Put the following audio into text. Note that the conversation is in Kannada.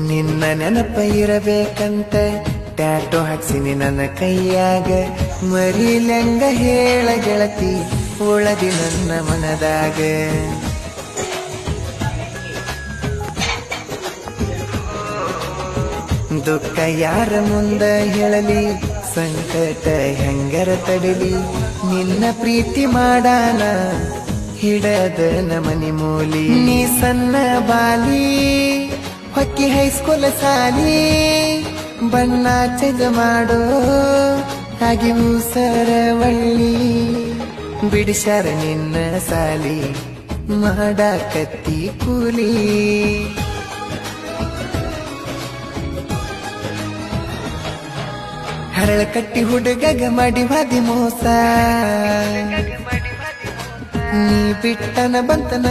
ನಿನ್ನ ನೆನಪ ಇರಬೇಕಂತ ಟ್ಯಾಟೋ ಹಾಕ್ಸಿನಿ ನನ್ನ ಕೈಯಾಗ. ಮರಿಲೆಂಗ ಹೇಳ ಗೆಳತಿ ಉಳದಿ ನನ್ನ ಮನದಾಗ. ದುಃಖ ಯಾರ ಮುಂದ ಹೇಳಲಿ, ಸಂಕಟ ಹೆಂಗರ ತಡಲಿ, ನಿನ್ನ ಪ್ರೀತಿ ಮಾಡಾನ ಹಿಡದ ನಮನಿ ಮೂಲಿ. ನೀ ಸಣ್ಣ ಬಾಲಿ ಹೊಕ್ಕಿ ಹೈಸ್ಕೂಲ್ ಸಾಲಿ, ಬಣ್ಣ ಚದ ಮಾಡೋ ಹಾಗೆ ಸರವಳ್ಳಿ. ಬಿಡಿಸ್ಯಾರ ನಿನ್ನ ಸಾಲಿ ಮಾಡಾಕತ್ತಿ ಕೂಲಿ. ಹರಳ ಕಟ್ಟಿ ಹುಡುಗಗ ಮಾಡಿ ಮೋಸ, ನೀ ಬಿಟ್ಟನ ಬಂತನ